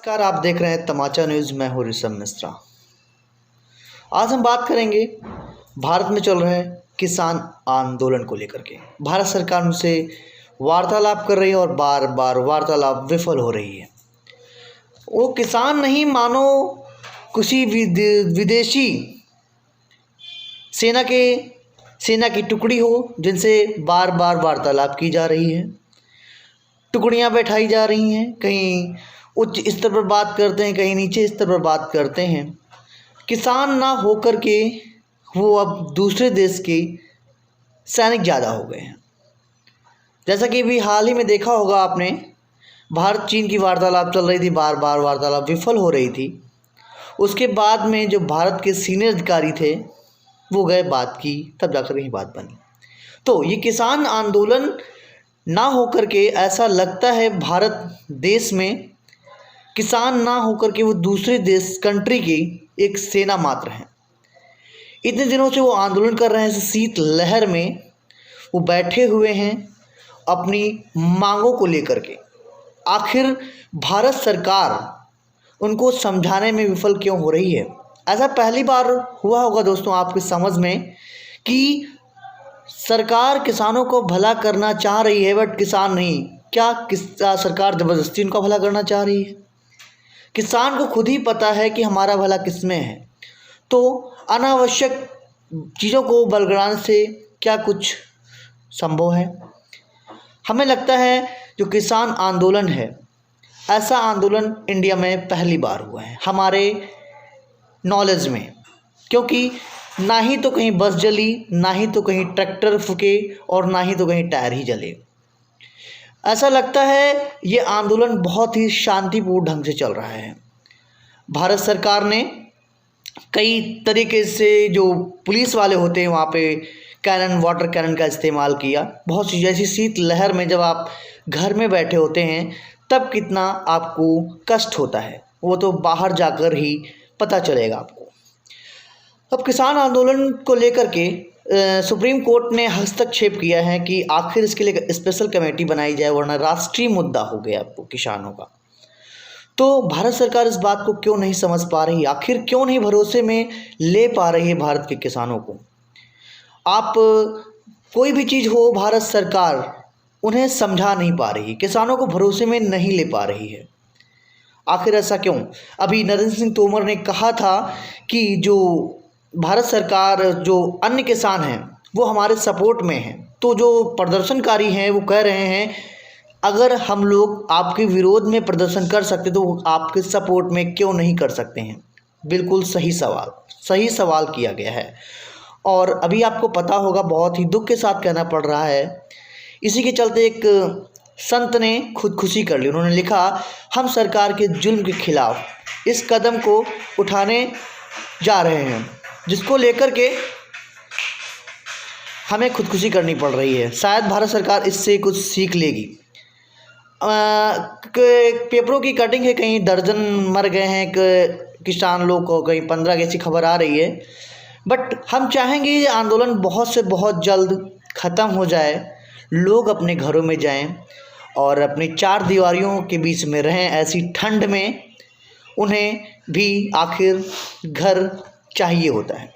नमस्कार, आप देख रहे हैं तमाचा न्यूज़। मैं हूं ऋषभ मिश्रा। आज हम बात करेंगे भारत में चल रहे किसान आंदोलन को लेकर के। भारत सरकार उनसे वार्तालाप कर रही है और बार बार वार्तालाप विफल हो रही है। वो किसान नहीं मानो किसी विदेशी सेना की टुकड़ी हो, जिनसे बार बार वार्तालाप की जा रही है, टुकड़ियाँ बैठाई जा रही हैं। कहीं उच्च स्तर पर बात करते हैं, कहीं नीचे स्तर पर बात करते हैं। किसान ना होकर के वो अब दूसरे देश के सैनिक ज़्यादा हो गए हैं। जैसा कि अभी हाल ही में देखा होगा आपने, भारत चीन की वार्तालाप चल रही थी, बार बार वार्तालाप विफल हो रही थी। उसके बाद में जो भारत के सीनियर अधिकारी थे वो गए, बात की, तब जाकर यही बात बनी। तो ये किसान आंदोलन ना होकर के ऐसा लगता है भारत देश में किसान ना होकर के वो दूसरे देश कंट्री की एक सेना मात्र है। इतने दिनों से वो आंदोलन कर रहे हैं, शीत लहर में वो बैठे हुए हैं अपनी मांगों को लेकर के। आखिर भारत सरकार उनको समझाने में विफल क्यों हो रही है? ऐसा पहली बार हुआ होगा दोस्तों आपकी समझ में कि सरकार किसानों को भला करना चाह रही है, बट किसान नहीं। क्या सरकार ज़बरदस्ती उनका भला करना चाह रही है? किसान को खुद ही पता है कि हमारा भला किस में है। तो अनावश्यक चीज़ों को बलगड़ाने से क्या कुछ संभव है? हमें लगता है जो किसान आंदोलन है, ऐसा आंदोलन इंडिया में पहली बार हुआ है हमारे नॉलेज में। क्योंकि ना ही तो कहीं बस जली, ना ही तो कहीं ट्रैक्टर फूके, और ना ही तो कहीं टायर ही जले। ऐसा लगता है ये आंदोलन बहुत ही शांतिपूर्ण ढंग से चल रहा है। भारत सरकार ने कई तरीके से, जो पुलिस वाले होते हैं वहाँ पे कैनन, वाटर कैनन का इस्तेमाल किया। बहुत सी, जैसी शीत लहर में जब आप घर में बैठे होते हैं तब कितना आपको कष्ट होता है, वो तो बाहर जाकर ही पता चलेगा आपको। अब किसान आंदोलन को लेकर के सुप्रीम कोर्ट ने हस्तक्षेप किया है कि आखिर इसके लिए स्पेशल कमेटी बनाई जाए, वरना राष्ट्रीय मुद्दा हो गया आपको किसानों का। तो भारत सरकार इस बात को क्यों नहीं समझ पा रही? आखिर क्यों नहीं भरोसे में ले पा रही है भारत के किसानों को? आप कोई भी चीज़ हो, भारत सरकार उन्हें समझा नहीं पा रही, किसानों को भरोसे में नहीं ले पा रही है। आखिर ऐसा क्यों? अभी नरेंद्र सिंह तोमर ने कहा था कि जो भारत सरकार, जो अन्य किसान हैं वो हमारे सपोर्ट में हैं। तो जो प्रदर्शनकारी हैं वो कह रहे हैं अगर हम लोग आपके विरोध में प्रदर्शन कर सकते तो आपके सपोर्ट में क्यों नहीं कर सकते हैं? बिल्कुल सही सवाल किया गया है। और अभी आपको पता होगा, बहुत ही दुख के साथ कहना पड़ रहा है, इसी के चलते एक संत ने खुदकुशी कर ली। उन्होंने लिखा, हम सरकार के जुल्म के खिलाफ इस कदम को उठाने जा रहे हैं, जिसको लेकर के हमें खुदकुशी करनी पड़ रही है। शायद भारत सरकार इससे कुछ सीख लेगी। पेपरों की कटिंग है, कहीं दर्जन मर गए हैं किसान लोग को, कहीं 15 ऐसी खबर आ रही है। बट हम चाहेंगे ये आंदोलन बहुत से बहुत जल्द ख़त्म हो जाए, लोग अपने घरों में जाएं और अपनी चार दीवारियों के बीच में रहें। ऐसी ठंड में उन्हें भी आखिर घर चाहिए होता है।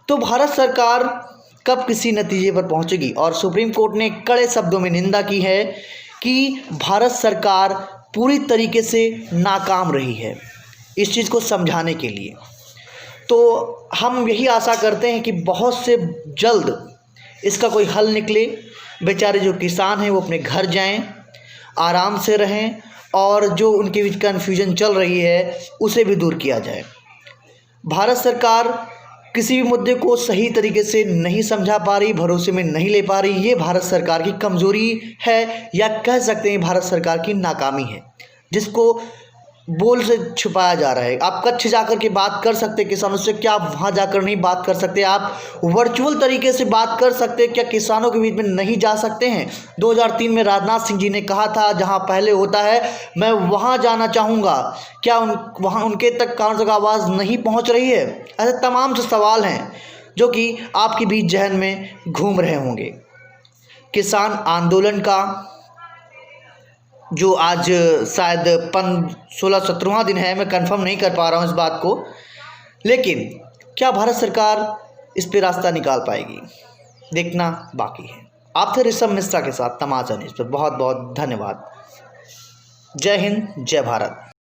तो भारत सरकार कब किसी नतीजे पर पहुंचेगी? और सुप्रीम कोर्ट ने कड़े शब्दों में निंदा की है कि भारत सरकार पूरी तरीके से नाकाम रही है इस चीज़ को समझाने के लिए। तो हम यही आशा करते हैं कि बहुत से जल्द इसका कोई हल निकले। बेचारे जो किसान हैं वो अपने घर जाएं, आराम से रहें, और जो उनके बीच कन्फ्यूजन चल रही है उसे भी दूर किया जाए। भारत सरकार किसी भी मुद्दे को सही तरीके से नहीं समझा पा रही, भरोसे में नहीं ले पा रही। ये भारत सरकार की कमज़ोरी है, या कह सकते हैं भारत सरकार की नाकामी है, जिसको बोल से छुपाया जा रहा है। आप कच्छ जाकर के बात कर सकते हैं किसानों से, क्या आप वहाँ जाकर नहीं बात कर सकते? आप वर्चुअल तरीके से बात कर सकते हैं, क्या किसानों के बीच में नहीं जा सकते हैं? 2003 में राजनाथ सिंह जी ने कहा था, जहाँ पहले होता है मैं वहाँ जाना चाहूँगा। क्या वहाँ उनके तक कानून का आवाज़ नहीं पहुँच रही है? ऐसे तमाम से सवाल हैं जो कि आपके बीच जहन में घूम रहे होंगे। किसान आंदोलन का जो आज शायद 16-17वां दिन है, मैं कंफर्म नहीं कर पा रहा हूँ इस बात को, लेकिन क्या भारत सरकार इस पे रास्ता निकाल पाएगी, देखना बाकी है। आप थे ऋषभ मिश्रा के साथ तमाचा न्यूज़ पर। बहुत बहुत धन्यवाद। जय हिंद, जय भारत।